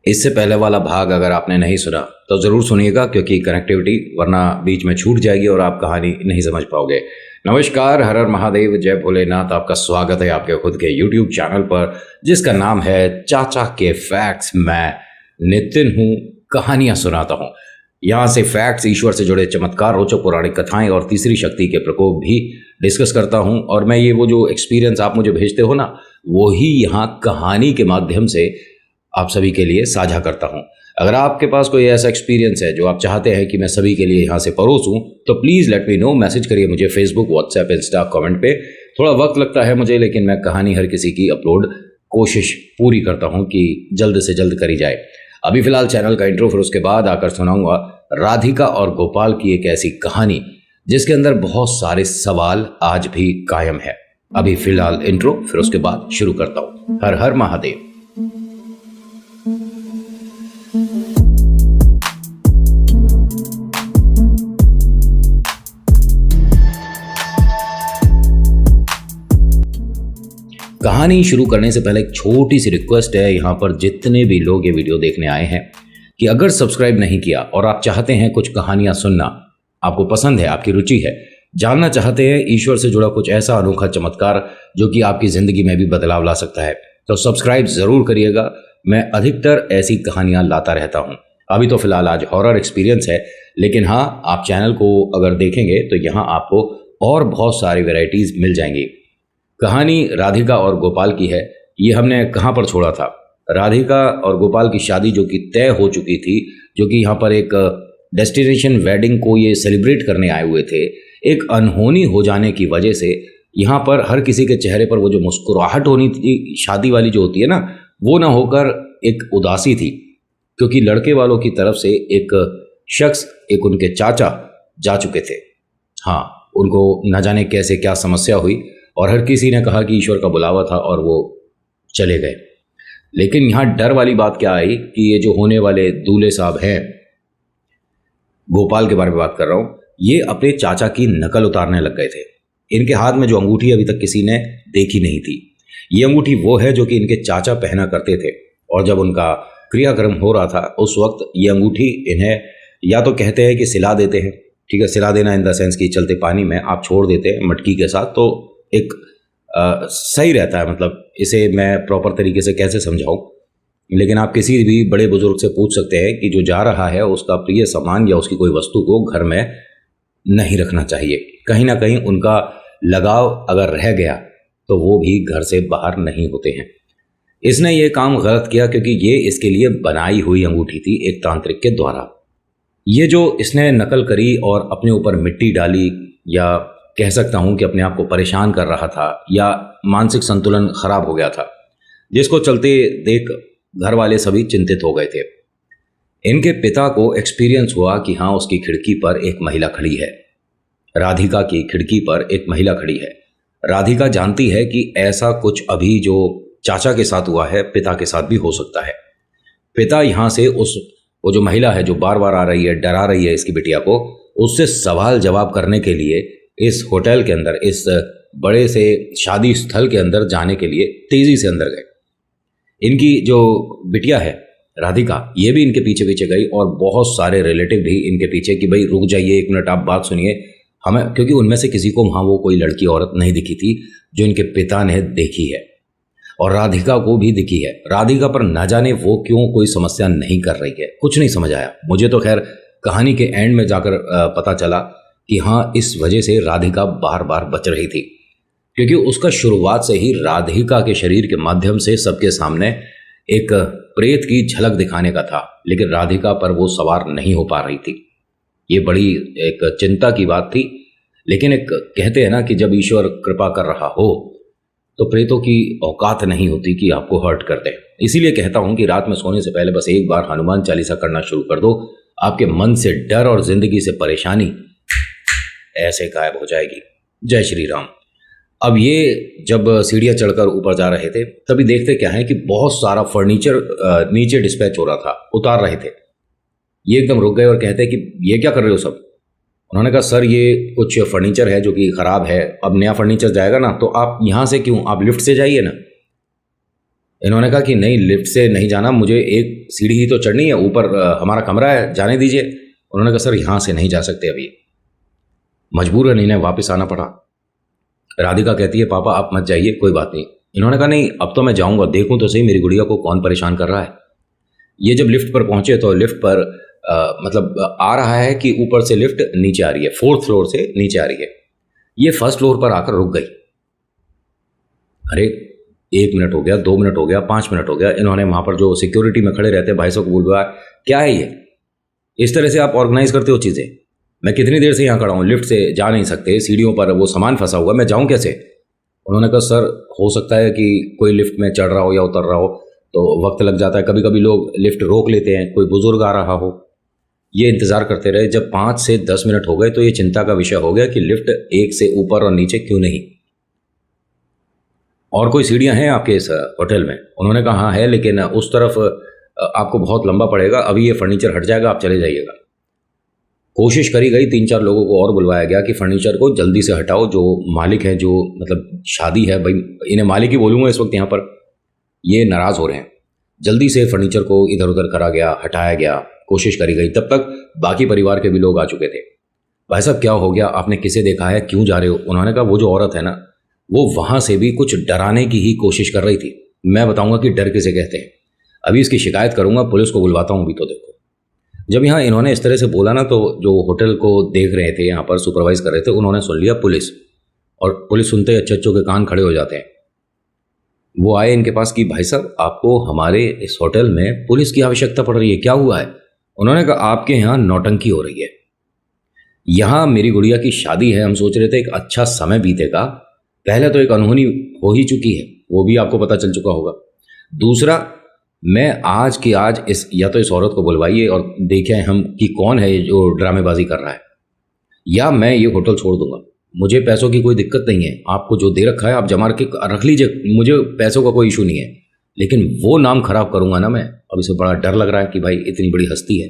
इससे पहले वाला भाग अगर आपने नहीं सुना तो ज़रूर सुनिएगा, क्योंकि कनेक्टिविटी वरना बीच में छूट जाएगी और आप कहानी नहीं समझ पाओगे। नमस्कार, हर हर महादेव, जय भोलेनाथ। आपका स्वागत है आपके खुद के यूट्यूब चैनल पर, जिसका नाम है चाचा के फैक्ट्स। मैं नितिन हूँ, कहानियाँ सुनाता हूँ। यहाँ से फैक्ट्स, ईश्वर से जुड़े चमत्कार, रोचक पौराणिक कथाएं और तीसरी शक्ति के प्रकोप भी डिस्कस करता हूँ। और मैं ये वो जो एक्सपीरियंस आप मुझे भेजते हो ना, वही यहाँ कहानी के माध्यम से आप सभी के लिए साझा करता हूँ। अगर आपके पास कोई ऐसा एक्सपीरियंस है जो आप चाहते हैं कि मैं सभी के लिए यहाँ से परोसूं, तो please let me know. Message करिए मुझे फेसबुक, व्हाट्सएप, इंस्टा, कमेंट पे। थोड़ा वक्त लगता है मुझे, लेकिन मैं कहानी हर किसी की अपलोड कोशिश पूरी करता हूँ कि जल्द से जल्द करी जाए। अभी फिलहाल चैनल का इंट्रो, फिर उसके बाद आकर सुनाऊंगा राधिका और गोपाल की एक ऐसी कहानी जिसके अंदर बहुत सारे सवाल आज भी कायम है। अभी फिलहाल इंट्रो, फिर उसके बाद शुरू करता हूँ। हर हर महादेव। कहानी शुरू करने से पहले एक छोटी सी रिक्वेस्ट है यहाँ पर जितने भी लोग ये वीडियो देखने आए हैं, कि अगर सब्सक्राइब नहीं किया और आप चाहते हैं कुछ कहानियाँ सुनना, आपको पसंद है, आपकी रुचि है, जानना चाहते हैं ईश्वर से जुड़ा कुछ ऐसा अनोखा चमत्कार जो कि आपकी ज़िंदगी में भी बदलाव ला सकता है, तो सब्सक्राइब ज़रूर करिएगा। मैं अधिकतर ऐसी कहानियाँ लाता रहता हूँ। अभी तो फिलहाल आज हॉरर एक्सपीरियंस है, लेकिन हाँ, आप चैनल को अगर देखेंगे तो यहाँ आपको और बहुत सारी वेराइटीज़ मिल जाएंगी। कहानी राधिका और गोपाल की है। ये हमने कहाँ पर छोड़ा था? राधिका और गोपाल की शादी जो कि तय हो चुकी थी, जो कि यहाँ पर एक डेस्टिनेशन वेडिंग को ये सेलिब्रेट करने आए हुए थे, एक अनहोनी हो जाने की वजह से यहाँ पर हर किसी के चेहरे पर वो जो मुस्कुराहट होनी थी शादी वाली जो होती है ना, वो ना होकर एक उदासी थी, क्योंकि लड़के वालों की तरफ से एक शख्स, एक उनके चाचा जा चुके थे। हाँ, उनको न जाने कैसे क्या समस्या हुई और हर किसी ने कहा कि ईश्वर का बुलावा था और वो चले गए। लेकिन यहाँ डर वाली बात क्या आई कि ये जो होने वाले दूल्हे साहब हैं, गोपाल के बारे में बात कर रहा हूँ, ये अपने चाचा की नकल उतारने लग गए थे। इनके हाथ में जो अंगूठी अभी तक किसी ने देखी नहीं थी, ये अंगूठी वो है जो कि इनके चाचा पहना करते थे। और जब उनका क्रियाक्रम हो रहा था उस वक्त ये अंगूठी इन्हें या तो कहते हैं कि सिला देते हैं, ठीक है, सिला देना इन द सेंस कि चलते पानी में आप छोड़ देते हैं मटकी के साथ, तो एक सही रहता है। मतलब इसे मैं प्रॉपर तरीके से कैसे समझाऊं, लेकिन आप किसी भी बड़े बुजुर्ग से पूछ सकते हैं कि जो जा रहा है उसका प्रिय सामान या उसकी कोई वस्तु को घर में नहीं रखना चाहिए। कहीं ना कहीं उनका लगाव अगर रह गया तो वो भी घर से बाहर नहीं होते हैं। इसने ये काम गलत किया क्योंकि ये इसके लिए बनाई हुई अंगूठी थी एक तांत्रिक के द्वारा। ये जो इसने नकल करी और अपने ऊपर मिट्टी डाली, या कह सकता हूं कि अपने आप को परेशान कर रहा था, या मानसिक संतुलन खराब हो गया था, जिसको चलते देख घर वाले सभी चिंतित हो गए थे। इनके पिता को एक्सपीरियंस हुआ कि हाँ, उसकी खिड़की पर एक महिला खड़ी है। राधिका की खिड़की पर एक महिला खड़ी है। राधिका जानती है कि ऐसा कुछ अभी जो चाचा के साथ हुआ है, पिता के साथ भी हो सकता है। पिता यहाँ से वो जो महिला है जो बार बार आ रही है, डरा रही है इसकी बिटिया को, उससे सवाल जवाब करने के लिए इस होटल के अंदर, इस बड़े से शादी स्थल के अंदर जाने के लिए तेजी से अंदर गए। इनकी जो बिटिया है राधिका, ये भी इनके पीछे पीछे गई और बहुत सारे रिलेटिव भी इनके पीछे कि भाई रुक जाइए, एक मिनट आप बात सुनिए हमें, क्योंकि उनमें से किसी को वहाँ वो कोई लड़की औरत नहीं दिखी थी जो इनके पिता ने देखी है, और राधिका को भी दिखी है। राधिका पर न जाने वो क्यों कोई समस्या नहीं कर रही है, कुछ नहीं समझ आया मुझे तो। खैर कहानी के एंड में जाकर पता चला कि हाँ, इस वजह से राधिका बार बार बच रही थी, क्योंकि उसका शुरुआत से ही राधिका के शरीर के माध्यम से सबके सामने एक प्रेत की झलक दिखाने का था, लेकिन राधिका पर वो सवार नहीं हो पा रही थी। ये बड़ी एक चिंता की बात थी। लेकिन एक कहते हैं ना कि जब ईश्वर कृपा कर रहा हो तो प्रेतों की औकात नहीं होती कि आपको हर्ट कर दे। इसीलिए कहता हूं कि रात में सोने से पहले बस एक बार हनुमान चालीसा करना शुरू कर दो, आपके मन से डर और जिंदगी से परेशानी ऐसे गायब हो जाएगी। जय श्री राम। अब ये जब सीढ़ियाँ चढ़कर ऊपर जा रहे थे, तभी देखते क्या है कि बहुत सारा फर्नीचर नीचे डिस्पैच हो रहा था, उतार रहे थे। ये एकदम रुक गए और कहते कि ये क्या कर रहे हो सब? उन्होंने कहा सर ये कुछ फर्नीचर है जो कि ख़राब है, अब नया फर्नीचर जाएगा ना, तो आप यहाँ से क्यों, आप लिफ्ट से जाइए ना। इन्होंने कहा कि नहीं, लिफ्ट से नहीं जाना, मुझे एक सीढ़ी ही तो चढ़नी है, ऊपर हमारा कमरा है, जाने दीजिए। उन्होंने कहा सर यहाँ से नहीं जा सकते अभी। मजबूरन इन्हें वापस आना पड़ा। राधिका कहती है पापा आप मत जाइए, कोई बात नहीं। इन्होंने कहा नहीं, अब तो मैं जाऊँगा, देखूँ तो सही मेरी गुड़िया को कौन परेशान कर रहा है। ये जब लिफ्ट पर पहुँचे तो लिफ्ट पर मतलब आ रहा है कि ऊपर से लिफ्ट नीचे आ रही है, 4th फ्लोर से नीचे आ रही है। ये 1st फ्लोर पर आकर रुक गई। अरे 1 मिनट हो गया, 2 मिनट हो गया, 5 मिनट हो गया। इन्होंने वहाँ पर जो सिक्योरिटी में खड़े रहते भाई साहब को बोलवाया, क्या है ये, इस तरह से आप ऑर्गेनाइज करते हो चीज़ें? मैं कितनी देर से यहाँ खड़ा हूँ, लिफ्ट से जा नहीं सकते, सीढ़ियों पर वो सामान फंसा हुआ, मैं जाऊँ कैसे? उन्होंने कहा सर हो सकता है कि कोई लिफ्ट में चढ़ रहा हो या उतर रहा हो तो वक्त लग जाता है, कभी कभी लोग लिफ्ट रोक लेते हैं, कोई बुजुर्ग आ रहा हो। ये इंतज़ार करते रहे। जब 5 से 10 मिनट हो गए तो ये चिंता का विषय हो गया कि लिफ्ट एक से ऊपर और नीचे क्यों नहीं, और कोई सीढ़ियाँ हैं आपके इस होटल में? उन्होंने कहा हाँ है, लेकिन उस तरफ आपको बहुत लंबा पड़ेगा, अभी ये फर्नीचर हट जाएगा, आप चले जाइएगा। कोशिश करी गई, 3-4 लोगों को और बुलवाया गया कि फर्नीचर को जल्दी से हटाओ, जो मालिक हैं, जो मतलब शादी है भाई, इन्हें मालिक ही बोलूँगा इस वक्त यहाँ पर, ये नाराज़ हो रहे हैं। जल्दी से फर्नीचर को इधर उधर करा गया, हटाया गया, कोशिश करी गई। तब तक बाकी परिवार के भी लोग आ चुके थे। भाई साहब क्या हो गया, आपने किसे देखा है, क्यों जा रहे हो? उन्होंने कहा वो जो औरत है ना, वो वहाँ से भी कुछ डराने की ही कोशिश कर रही थी। मैं बताऊँगा कि डर किसे कहते हैं, अभी इसकी शिकायत करूँगा, पुलिस को बुलवाता हूँ अभी। तो देखो, जब यहाँ इन्होंने इस तरह से बोला ना, तो जो होटल को देख रहे थे, यहाँ पर सुपरवाइज कर रहे थे, उन्होंने सुन लिया पुलिस। और पुलिस सुनते ही अच्छे के कान खड़े हो जाते हैं। वो आए इनके पास कि भाई साहब आपको हमारे इस होटल में पुलिस की आवश्यकता पड़ रही है, क्या हुआ है? उन्होंने कहा आपके यहाँ नौटंकी हो रही है, यहाँ मेरी गुड़िया की शादी है, हम सोच रहे थे एक अच्छा समय बीतेगा। पहले तो एक अनहोनी हो ही चुकी है, वो भी आपको पता चल चुका होगा। दूसरा, मैं आज की आज या तो इस औरत को बुलवाइए और देखें हम कि कौन है जो ड्रामेबाजी कर रहा है, या मैं ये होटल छोड़ दूंगा। मुझे पैसों की कोई दिक्कत नहीं है, आपको जो दे रखा है आप जमा के रख लीजिए, मुझे पैसों का कोई इशू नहीं है, लेकिन वो नाम खराब करूंगा ना मैं। अब इसे बड़ा डर लग रहा है कि भाई इतनी बड़ी हस्ती है।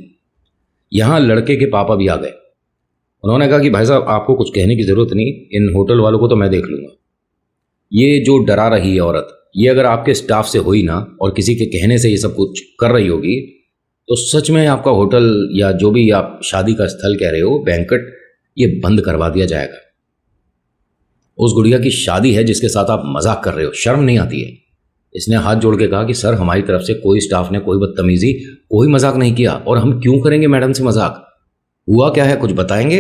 यहाँ लड़के के पापा भी आ गए। उन्होंने कहा कि भाई साहब आपको कुछ कहने की ज़रूरत नहीं, इन होटल वालों को तो मैं देख लूँगा। ये जो डरा रही है औरत, ये अगर आपके स्टाफ से हुई ना और किसी के कहने से ये सब कुछ कर रही होगी, तो सच में आपका होटल या जो भी आप शादी का स्थल कह रहे हो, बैंक्वेट, ये बंद करवा दिया जाएगा। उस गुड़िया की शादी है जिसके साथ आप मजाक कर रहे हो, शर्म नहीं आती है? इसने हाथ जोड़ के कहा कि सर हमारी तरफ से कोई स्टाफ ने कोई बदतमीजी, कोई मजाक नहीं किया, और हम क्यों करेंगे मैडम से मजाक? हुआ क्या है, कुछ बताएंगे?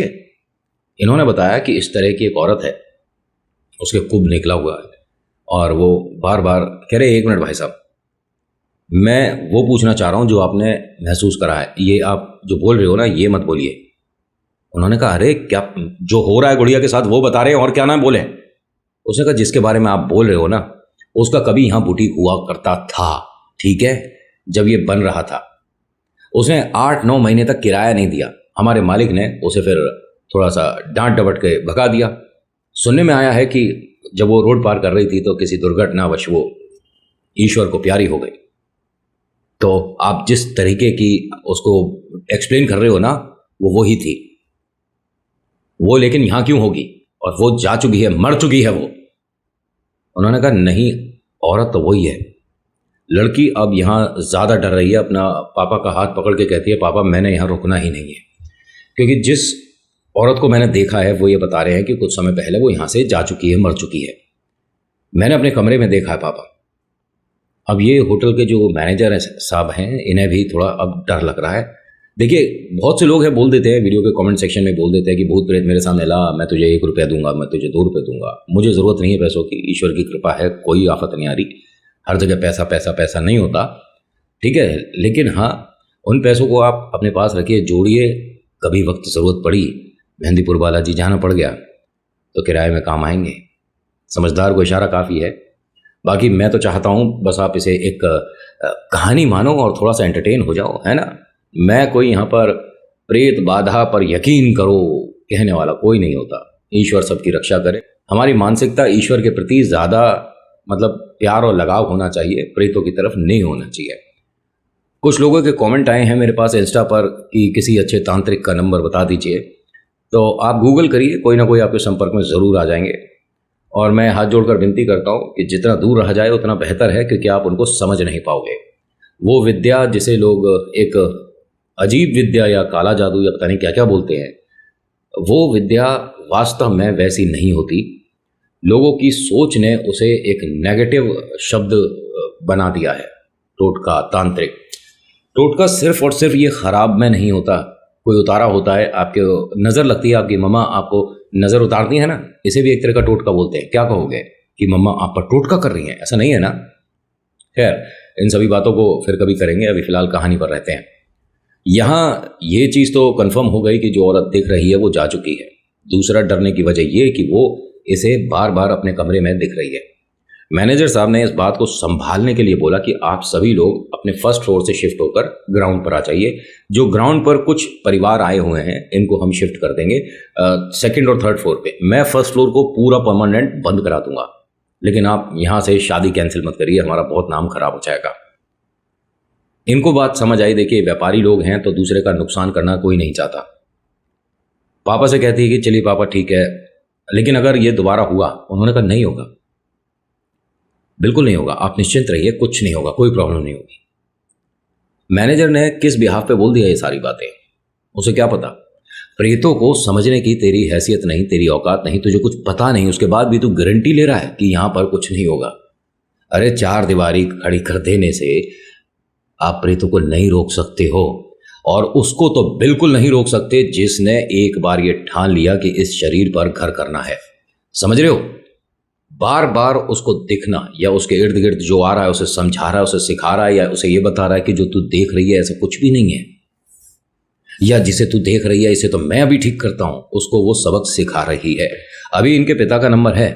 इन्होंने बताया कि इस तरह की एक औरत है, उसके कुब निकला हुआ है, और वो बार बार कह रहे 1 मिनट भाई साहब, मैं वो पूछना चाह रहा हूँ जो आपने महसूस करा है, ये आप जो बोल रहे हो ना ये मत बोलिए। उन्होंने कहा अरे क्या जो हो रहा है गुड़िया के साथ वो बता रहे हैं, और क्या ना बोले? उसने कहा जिसके बारे में आप बोल रहे हो ना, उसका कभी यहाँ बुटीक हुआ करता था, ठीक है, जब ये बन रहा था। उसने 8-9 महीने तक किराया नहीं दिया, हमारे मालिक ने उसे फिर थोड़ा सा डांट डपट के भगा दिया। सुनने में आया है कि जब वो रोड पार कर रही थी तो किसी दुर्घटनावश वो ईश्वर को प्यारी हो गई। तो आप जिस तरीके की उसको एक्सप्लेन कर रहे हो ना, वो वही थी वो, लेकिन यहाँ क्यों होगी? और वो जा चुकी है, मर चुकी है वो। उन्होंने कहा नहीं, औरत तो वही है। लड़की अब यहाँ ज़्यादा डर रही है, अपना पापा का हाथ पकड़ के कहती है पापा मैंने यहाँ रुकना ही नहीं है, क्योंकि जिस औरत को मैंने देखा है वो ये बता रहे हैं कि कुछ समय पहले वो यहाँ से जा चुकी है, मर चुकी है। मैंने अपने कमरे में देखा है पापा। अब ये होटल के जो मैनेजर साहब हैं, इन्हें भी थोड़ा अब डर लग रहा है। देखिए बहुत से लोग हैं बोल देते हैं, वीडियो के कमेंट सेक्शन में बोल देते हैं कि भूत प्रेत मेरे सामने ला, मैं तुझे 1 रुपया दूंगा, मैं तुझे 2 रुपये दूंगा। मुझे ज़रूरत नहीं है पैसों की, ईश्वर की कृपा है, कोई आफत नहीं आ रही। हर जगह पैसा पैसा पैसा नहीं होता, ठीक है, लेकिन हाँ उन पैसों को आप अपने पास रखिए, जोड़िए, कभी वक्त ज़रूरत पड़ी, मेहंदीपुर बालाजी जाना पड़ गया तो किराए में काम आएंगे। समझदार को इशारा काफ़ी है। बाकी मैं तो चाहता हूँ बस आप इसे एक कहानी मानो और थोड़ा सा एंटरटेन हो जाओ, है ना। मैं कोई यहाँ पर प्रेत बाधा पर यकीन करो कहने वाला कोई नहीं होता। ईश्वर सबकी रक्षा करे। हमारी मानसिकता ईश्वर के प्रति ज़्यादा मतलब प्यार और लगाव होना चाहिए, प्रेतों की तरफ नहीं होना चाहिए। कुछ लोगों के कमेंट आए हैं मेरे पास इंस्टा पर कि किसी अच्छे तांत्रिक का नंबर बता दीजिए, तो आप गूगल करिए, कोई ना कोई आपके संपर्क में ज़रूर आ जाएंगे। और मैं हाथ जोड़कर विनती करता हूँ कि जितना दूर रहा जाए उतना बेहतर है, क्योंकि आप उनको समझ नहीं पाओगे। वो विद्या जिसे लोग एक अजीब विद्या या काला जादू या पता नहीं क्या क्या बोलते हैं, वो विद्या वास्तव में वैसी नहीं होती। लोगों की सोच ने उसे एक नेगेटिव शब्द बना दिया है। टोटका, तांत्रिक। टोटका सिर्फ और सिर्फ ये ख़राब में नहीं होता। कोई उतारा होता है, आपके नज़र लगती है, आपकी मम्मा आपको नज़र उतारती है ना, इसे भी एक तरह का टोटका बोलते हैं। क्या कहोगे कि मम्मा आप पर टोटका कर रही हैं? ऐसा नहीं है ना। खैर, इन सभी बातों को फिर कभी करेंगे, अभी फ़िलहाल कहानी पर रहते हैं। यहाँ ये चीज़ तो कंफर्म हो गई कि जो औरत दिख रही है वो जा चुकी है। दूसरा डरने की वजह ये कि वो इसे बार बार अपने कमरे में दिख रही है। मैनेजर साहब ने इस बात को संभालने के लिए बोला कि आप सभी लोग अपने फर्स्ट फ्लोर से शिफ्ट होकर ग्राउंड पर आ जाइए। जो ग्राउंड पर कुछ परिवार आए हुए हैं इनको हम शिफ्ट कर देंगे सेकंड और थर्ड फ्लोर पे। मैं फर्स्ट फ्लोर को पूरा परमानेंट बंद करा दूंगा, लेकिन आप यहाँ से शादी कैंसिल मत करिए, हमारा बहुत नाम खराब हो जाएगा। इनको बात समझ आई। देखिए, व्यापारी लोग हैं तो दूसरे का नुकसान करना कोई नहीं चाहता। पापा से कहती है कि चलिए पापा ठीक है, लेकिन अगर ये दोबारा हुआ, उन्होंने कहा नहीं होगा, बिल्कुल नहीं होगा, आप निश्चिंत रहिए, कुछ नहीं होगा, कोई प्रॉब्लम नहीं होगी। मैनेजर ने किस बिहाफ पे बोल दिया ये सारी बातें, उसे क्या पता। प्रेतों को समझने की तेरी हैसियत नहीं, तेरी औकात नहीं, तुझे कुछ पता नहीं, उसके बाद भी तू गारंटी ले रहा है कि यहां पर कुछ नहीं होगा। अरे चार दीवारी खड़ी कर देने से आप प्रेतों को नहीं रोक सकते हो, और उसको तो बिल्कुल नहीं रोक सकते जिसने एक बार ये ठान लिया कि इस शरीर पर घर करना है। समझ रहे हो? बार बार उसको दिखना या उसके इर्द गिर्द जो आ रहा है उसे समझा रहा है, उसे सिखा रहा है, या उसे ये बता रहा है कि जो तू देख रही है ऐसा कुछ भी नहीं है, या जिसे तू देख रही है इसे तो मैं अभी ठीक करता हूं, उसको वो सबक सिखा रही है। अभी इनके पिता का नंबर है,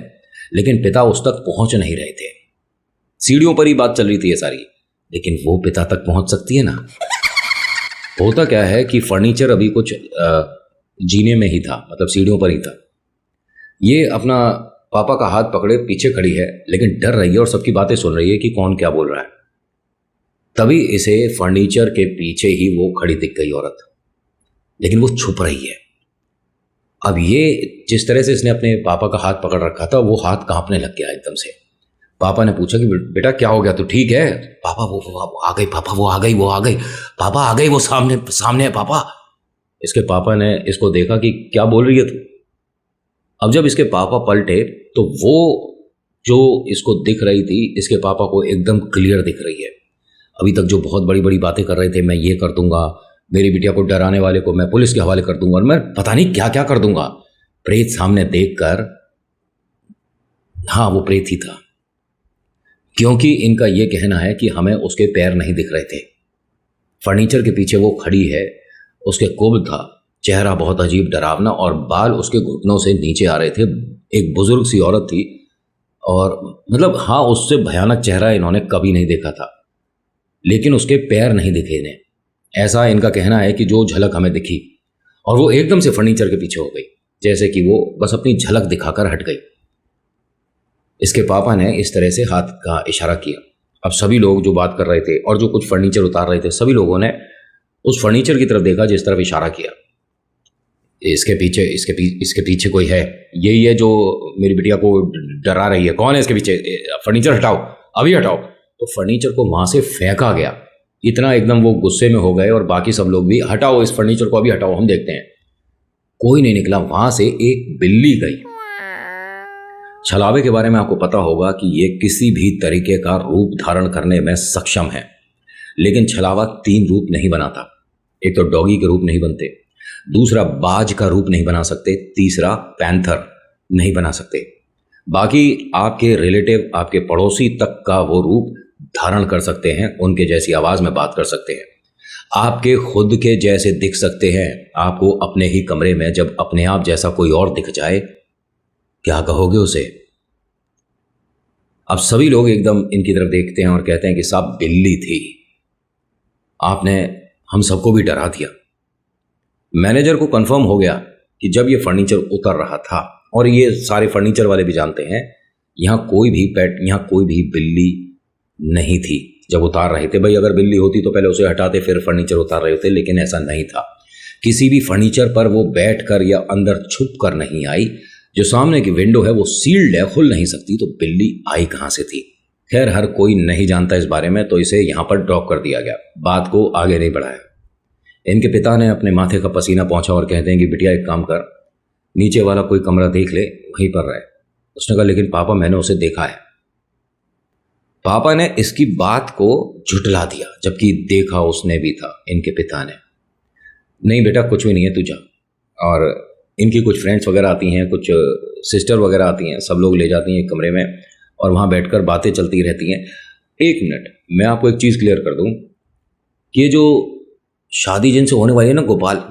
लेकिन पिता उस तक पहुंच नहीं रहे थे। सीढ़ियों पर ही बात चल रही थी ये सारी, लेकिन वो पिता तक पहुंच सकती है ना। होता क्या है कि फर्नीचर अभी कुछ जीने में ही था, मतलब सीढ़ियों पर ही था। ये अपना पापा का हाथ पकड़े पीछे खड़ी है, लेकिन डर रही है और सबकी बातें सुन रही है कि कौन क्या बोल रहा है। तभी इसे फर्नीचर के पीछे ही वो खड़ी दिख गई औरत, लेकिन वो छुप रही है। अब ये जिस तरह से इसने अपने पापा का हाथ पकड़ रखा था, वो हाथ कांपने लग गया एकदम से। पापा ने पूछा कि बेटा क्या हो गया, तू ठीक है? पापा वो आ गई, पापा वो आ गई, वो आ गई, पापा आ गई, वो सामने सामने है पापा। इसके पापा ने इसको देखा कि क्या बोल रही है तू। अब जब इसके पापा पलटे तो वो जो इसको दिख रही थी, इसके पापा को एकदम क्लियर दिख रही है। अभी तक जो बहुत बड़ी बड़ी बातें कर रहे थे, मैं ये कर दूंगा, मेरी बिटिया को डराने वाले को मैं पुलिस के हवाले कर दूंगा, और मैं पता नहीं क्या क्या कर दूंगा, प्रेत सामने देखकर, हाँ वो प्रेत ही था। क्योंकि इनका यह कहना है कि हमें उसके पैर नहीं दिख रहे थे। फर्नीचर के पीछे वो खड़ी है, उसके कोब था, चेहरा बहुत अजीब डरावना, और बाल उसके घुटनों से नीचे आ रहे थे। एक बुजुर्ग सी औरत थी, और मतलब हाँ, उससे भयानक चेहरा इन्होंने कभी नहीं देखा था, लेकिन उसके पैर नहीं दिखे इन्हें। ऐसा इनका कहना है कि जो झलक हमें दिखी, और वो एकदम से फर्नीचर के पीछे हो गई, जैसे कि वो बस अपनी झलक दिखाकर हट गई। इसके पापा ने इस तरह से हाथ का इशारा किया। अब सभी लोग जो बात कर रहे थे और जो कुछ फर्नीचर उतार रहे थे, सभी लोगों ने उस फर्नीचर की तरफ देखा जिस तरफ इशारा किया। इसके पीछे कोई है, यही है जो मेरी बिटिया को डरा रही है। कौन है इसके पीछे? फर्नीचर हटाओ, अभी हटाओ। तो फर्नीचर को वहां से फेंका गया। इतना एकदम वो गुस्से में हो गए, और बाकी सब लोग भी, हटाओ इस फर्नीचर को, अभी हटाओ, हम देखते हैं। कोई नहीं निकला। वहां से एक बिल्ली गई। छलावे के बारे में आपको पता होगा कि ये किसी भी तरीके का रूप धारण करने में सक्षम है, लेकिन छलावा 3 रूप नहीं बनाता। एक तो डॉगी के रूप नहीं बनते, दूसरा बाज का रूप नहीं बना सकते, तीसरा पैंथर नहीं बना सकते। बाकी आपके रिलेटिव, आपके पड़ोसी तक का वो रूप धारण कर सकते हैं, उनके जैसी आवाज में बात कर सकते हैं, आपके खुद के जैसे दिख सकते हैं। आपको अपने ही कमरे में जब अपने आप जैसा कोई और दिख जाए, क्या कहोगे उसे? अब सभी लोग एकदम इनकी तरफ देखते हैं और कहते हैं कि साहब बिल्ली थी, आपने हम सबको भी डरा दिया। मैनेजर को कंफर्म हो गया कि जब ये फर्नीचर उतर रहा था, और ये सारे फर्नीचर वाले भी जानते हैं, यहाँ कोई भी पेट, यहाँ कोई भी बिल्ली नहीं थी जब उतार रहे थे। भाई अगर बिल्ली होती तो पहले उसे हटाते फिर फर्नीचर उतार रहे होते, लेकिन ऐसा नहीं था। किसी भी फर्नीचर पर वो बैठ कर या अंदर छुप कर नहीं आई। जो सामने की विंडो है वो सील्ड है, खुल नहीं सकती, तो बिल्ली आई कहाँ से थी। खैर हर कोई नहीं जानता इस बारे में, तो इसे यहाँ पर ड्रॉप कर दिया गया, बात को आगे नहीं बढ़ाया। इनके पिता ने अपने माथे का पसीना पोंछा और कहते हैं कि बिटिया एक काम कर, नीचे वाला कोई कमरा देख ले, वहीं पर रहे। उसने कहा लेकिन पापा मैंने उसे देखा है। पापा ने इसकी बात को झुटला दिया, जबकि देखा उसने भी था। इनके पिता ने, नहीं बेटा कुछ भी नहीं है, तू जा। और इनकी कुछ फ्रेंड्स वगैरह आती हैं, कुछ सिस्टर वगैरह आती हैं, सब लोग ले जाती हैं एक कमरे में और वहाँ बैठकर बातें चलती रहती हैं। एक मिनट, मैं आपको एक चीज़ क्लियर कर दूं कि ये जो शादी जिनसे होने वाली है ना गोपाल,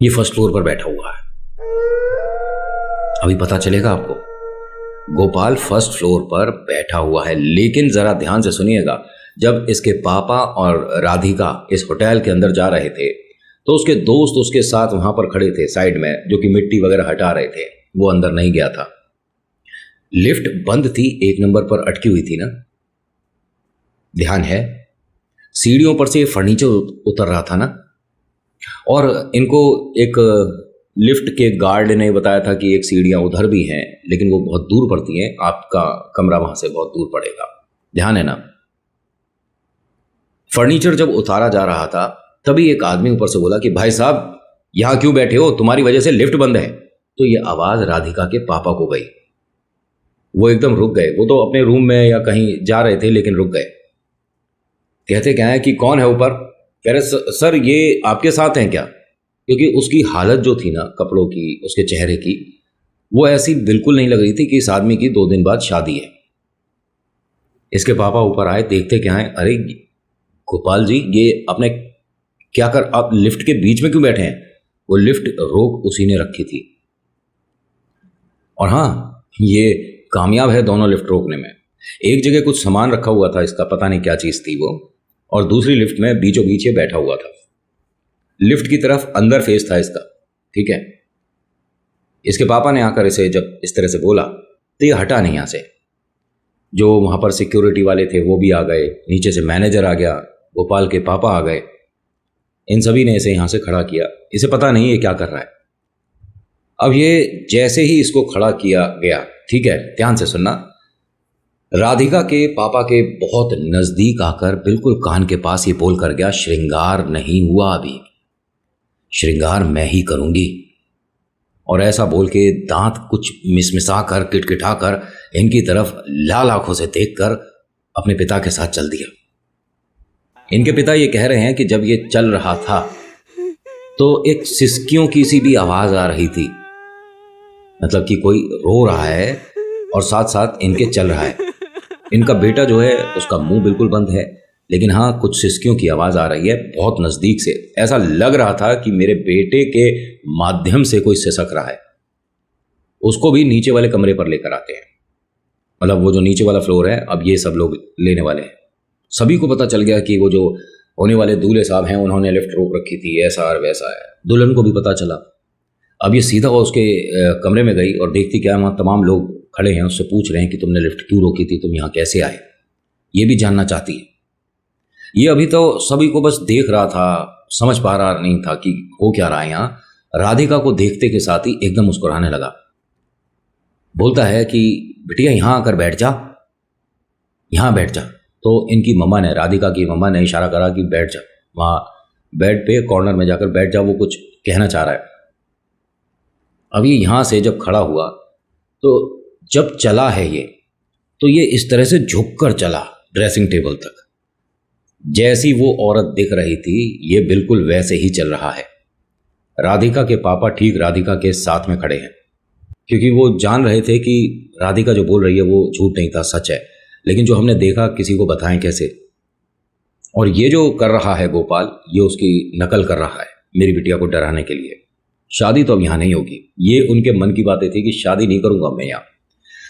ये फर्स्ट फ्लोर पर बैठा हुआ है। अभी पता चलेगा आपको। गोपाल फर्स्ट फ्लोर पर बैठा हुआ है, लेकिन जरा ध्यान से सुनिएगा, जब इसके पापा और राधिका इस होटल के अंदर जा रहे थे तो उसके दोस्त उसके साथ वहां पर खड़े थे साइड में, जो कि मिट्टी वगैरह हटा रहे थे। वो अंदर नहीं गया था। लिफ्ट बंद थी, 1 नंबर पर अटकी हुई थी ना, ध्यान है। सीढ़ियों पर से फर्नीचर उतर रहा था ना, और इनको एक लिफ्ट के गार्ड ने बताया था कि एक सीढ़ियां उधर भी हैं, लेकिन वो बहुत दूर पड़ती हैं, आपका कमरा वहां से बहुत दूर पड़ेगा, ध्यान है ना। फर्नीचर जब उतारा जा रहा था तभी एक आदमी ऊपर से बोला कि भाई साहब यहां क्यों बैठे हो, तुम्हारी वजह से लिफ्ट बंद है। तो ये आवाज राधिका के पापा को गई। वो एकदम रुक गए। वो तो अपने रूम में या कहीं जा रहे थे, लेकिन रुक गए। कहते क्या है कि कौन है ऊपर। कह रहे सर ये आपके साथ हैं क्या, क्योंकि उसकी हालत जो थी ना कपड़ों की, उसके चेहरे की, वो ऐसी बिल्कुल नहीं लग रही थी कि इस आदमी की 2 दिन बाद शादी है। इसके पापा ऊपर आए, देखते क्या है, अरे गोपाल जी ये आपने क्या कर, आप लिफ्ट के बीच में क्यों बैठे हैं। वो लिफ्ट रोक उसी ने रखी थी, और हाँ ये कामयाब है दोनों लिफ्ट रोकने में। एक जगह कुछ सामान रखा हुआ था इसका, पता नहीं क्या चीज़ थी वो, और दूसरी लिफ्ट में बीचों बीच ये बैठा हुआ था। लिफ्ट की तरफ अंदर फेस था इसका, ठीक है। इसके पापा ने आकर इसे जब इस तरह से बोला तो ये हटा नहीं यहाँ से। जो वहाँ पर सिक्योरिटी वाले थे वो भी आ गए, नीचे से मैनेजर आ गया, गोपाल के पापा आ गए, इन सभी ने इसे यहाँ से खड़ा किया। इसे पता नहीं है क्या कर रहा है। अब ये जैसे ही इसको खड़ा किया गया, ठीक है ध्यान से सुनना, राधिका के पापा के बहुत नजदीक आकर बिल्कुल कान के पास ये बोल कर गया, श्रृंगार नहीं हुआ अभी, श्रृंगार मैं ही करूंगी। और ऐसा बोल के दांत कुछ मिसमिसा कर, किटकिटा कर, इनकी तरफ लाल आंखों से देखकर अपने पिता के साथ चल दिया। इनके पिता ये कह रहे हैं कि जब ये चल रहा था तो एक सिसकियों की सी भी आवाज आ रही थी, मतलब कि कोई रो रहा है और साथ साथ इनके चल रहा है। इनका बेटा जो है उसका मुंह बिल्कुल बंद है, लेकिन हाँ कुछ सिसकियों की आवाज आ रही है बहुत नजदीक से। ऐसा लग रहा था कि मेरे बेटे के माध्यम से कोई सिसक रहा है। उसको भी नीचे वाले कमरे पर लेकर आते हैं, मतलब वो जो नीचे वाला फ्लोर है, अब ये सब लोग लेने वाले हैं। सभी को पता चल गया कि वो जो होने वाले दूल्हे साहब हैं उन्होंने लिफ्ट रोक रखी थी, ऐसा और वैसा है। दुल्हन को भी पता चला। अब ये सीधा वो उसके कमरे में गई और देखती क्या वहाँ तमाम लोग खड़े हैं, उससे पूछ रहे हैं कि तुमने लिफ्ट क्यों रोकी थी, तुम यहाँ कैसे आए, ये भी जानना चाहती है। ये अभी तो सभी को बस देख रहा था, समझ पा रहा नहीं था कि हो क्या रहा है यहाँ। राधिका को देखते के साथ ही एकदम मुस्कुराने लगा। बोलता है कि बिटिया यहाँ आकर बैठ जा, यहाँ बैठ जा। तो इनकी मम्मा ने, राधिका की मम्मा ने इशारा करा कि बैठ जा, वहाँ बेड पे कॉर्नर में जाकर बैठ जा। वो कुछ कहना चाह रहा है। अब ये यहाँ से जब खड़ा हुआ तो जब चला है ये, तो ये इस तरह से झुक कर चला ड्रेसिंग टेबल तक। जैसी वो औरत दिख रही थी ये बिल्कुल वैसे ही चल रहा है। राधिका के पापा ठीक राधिका के साथ में खड़े हैं, क्योंकि वो जान रहे थे कि राधिका जो बोल रही है वो झूठ नहीं था, सच है। लेकिन जो हमने देखा किसी को बताएं कैसे। और ये जो कर रहा है गोपाल, ये उसकी नकल कर रहा है मेरी बिटिया को डराने के लिए। शादी तो अब यहाँ नहीं होगी। ये उनके मन की बातें थी कि शादी नहीं करूँगा मैं यहाँ।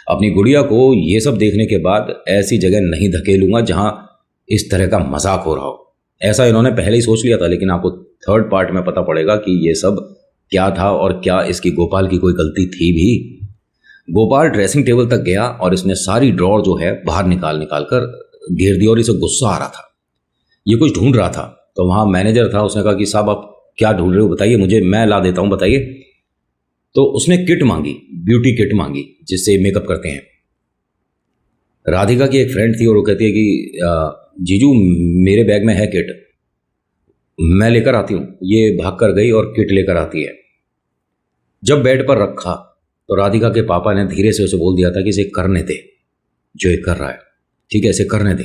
अपनी गुड़िया को ये सब देखने के बाद ऐसी जगह नहीं धकेलूंगा जहाँ इस तरह का मजाक हो रहा हो। ऐसा इन्होंने पहले ही सोच लिया था, लेकिन आपको 3rd पार्ट में पता पड़ेगा कि ये सब क्या था और क्या इसकी गोपाल की कोई गलती थी भी। गोपाल ड्रेसिंग टेबल तक गया और इसने सारी ड्रॉर जो है बाहर निकाल कर घेर दी, और इसे गुस्सा आ रहा था। ये कुछ ढूंढ रहा था। तो वहाँ मैनेजर था, उसने कहा कि साहब आप क्या ढूंढ रहे हो बताइए मुझे, मैं ला देता हूँ, बताइए। तो उसने किट मांगी, ब्यूटी किट मांगी जिससे मेकअप करते हैं। राधिका की एक फ्रेंड थी और वो कहती है कि जीजू मेरे बैग में है किट, मैं लेकर आती हूँ। ये भाग कर गई और किट लेकर आती है। जब बेड पर रखा तो राधिका के पापा ने धीरे से उसे बोल दिया था कि इसे करने दे जो ये कर रहा है, ठीक है, इसे करने दे।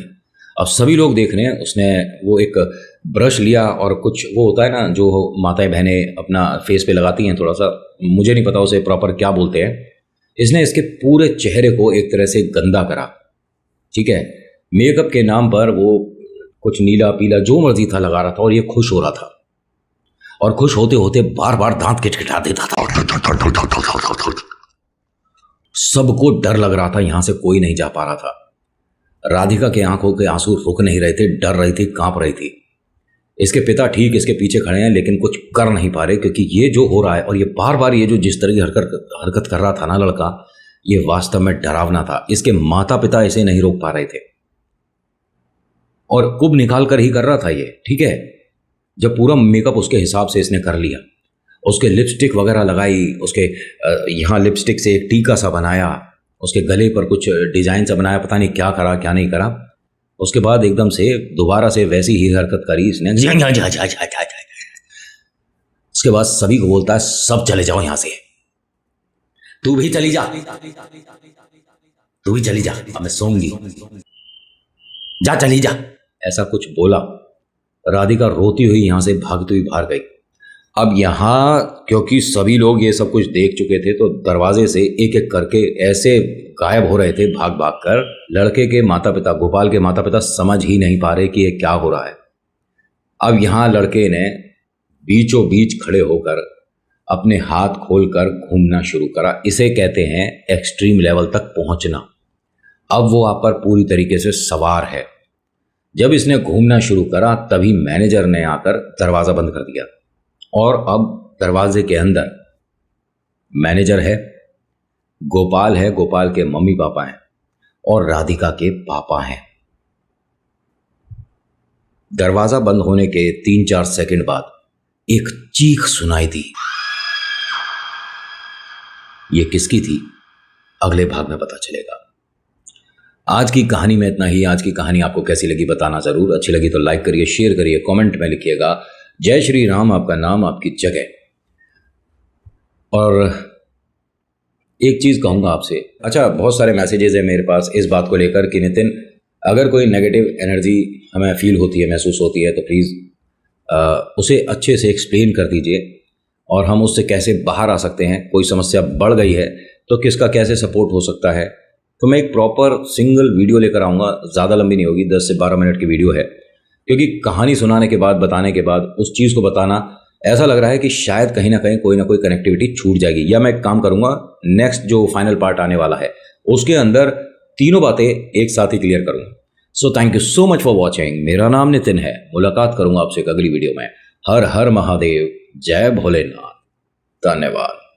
अब सभी लोग देख रहे हैं, उसने वो एक ब्रश लिया और कुछ वो होता है ना जो माताएं बहनें अपना फेस पे लगाती हैं, थोड़ा सा मुझे नहीं पता उसे प्रॉपर क्या बोलते हैं। इसने इसके पूरे चेहरे को एक तरह से गंदा करा, ठीक है। मेकअप के नाम पर वो कुछ नीला पीला जो मर्जी था लगा रहा था और ये खुश हो रहा था, और खुश होते होते बार बार दांत किटकिटा देता था। सबको डर लग रहा था, यहां से कोई नहीं जा पा रहा था। राधिका के आंखों के आंसू रुक नहीं रहे थे, डर रही थी, कांप रही थी। इसके पिता ठीक इसके पीछे खड़े हैं लेकिन कुछ कर नहीं पा रहे, क्योंकि ये जो हो रहा है और ये बार बार ये जो जिस तरह की हरकत कर रहा था ना लड़का, ये वास्तव में डरावना था। इसके माता पिता इसे नहीं रोक पा रहे थे और कुब निकाल कर ही कर रहा था ये, ठीक है। जब पूरा मेकअप उसके हिसाब से इसने कर लिया, उसके लिपस्टिक वगैरह लगाई, उसके यहाँ लिपस्टिक से एक टीका सा बनाया, उसके गले पर कुछ डिजाइन सा बनाया, पता नहीं क्या करा क्या नहीं करा। उसके बाद एकदम से दोबारा से वैसी ही हरकत करी इसने। उसके बाद सभी को बोलता है सब चले जाओ यहां से, तू भी चली जा, तू भी चली जा, अब मैं सोऊंगी, जा चली जा, ऐसा कुछ बोला। राधिका रोती हुई यहां से भागती हुई बाहर गई। अब यहाँ क्योंकि सभी लोग ये सब कुछ देख चुके थे तो दरवाजे से एक एक करके ऐसे गायब हो रहे थे भाग भाग कर। लड़के के माता पिता, गोपाल के माता पिता समझ ही नहीं पा रहे कि ये क्या हो रहा है। अब यहाँ लड़के ने बीचों बीच खड़े होकर अपने हाथ खोलकर घूमना शुरू करा। इसे कहते हैं एक्सट्रीम लेवल तक पहुंचना। अब वो आप पर पूरी तरीके से सवार है। जब इसने घूमना शुरू करा तभी मैनेजर ने आकर दरवाज़ा बंद कर दिया और अब दरवाजे के अंदर मैनेजर है, गोपाल है, गोपाल के मम्मी पापा हैं और राधिका के पापा हैं। दरवाजा बंद होने के 3-4 सेकंड बाद एक चीख सुनाई दी। ये किसकी थी अगले भाग में पता चलेगा। आज की कहानी में इतना ही। आज की कहानी आपको कैसी लगी बताना जरूर। अच्छी लगी तो लाइक करिए, शेयर करिए, कमेंट में लिखिएगा जय श्री राम, आपका नाम आपकी जगह। और एक चीज़ कहूँगा आपसे, अच्छा बहुत सारे मैसेजेस हैं मेरे पास इस बात को लेकर कि नितिन अगर कोई नेगेटिव एनर्जी हमें फील होती है, महसूस होती है तो प्लीज़ उसे अच्छे से एक्सप्लेन कर दीजिए और हम उससे कैसे बाहर आ सकते हैं। कोई समस्या बढ़ गई है तो किसका कैसे सपोर्ट हो सकता है। तो मैं एक प्रॉपर सिंगल वीडियो लेकर आऊँगा, ज़्यादा लंबी नहीं होगी, 10 से 12 मिनट की वीडियो है। क्योंकि कहानी सुनाने के बाद, बताने के बाद उस चीज़ को बताना ऐसा लग रहा है कि शायद कहीं ना कहीं कोई ना कोई कनेक्टिविटी छूट जाएगी। या मैं एक काम करूँगा, नेक्स्ट जो फाइनल पार्ट आने वाला है उसके अंदर तीनों बातें एक साथ ही क्लियर करूँगा। So thank you so much for watching. मेरा नाम नितिन है। मुलाकात करूँगा आपसे एक अगली वीडियो में। हर हर महादेव, जय भोलेनाथ, धन्यवाद।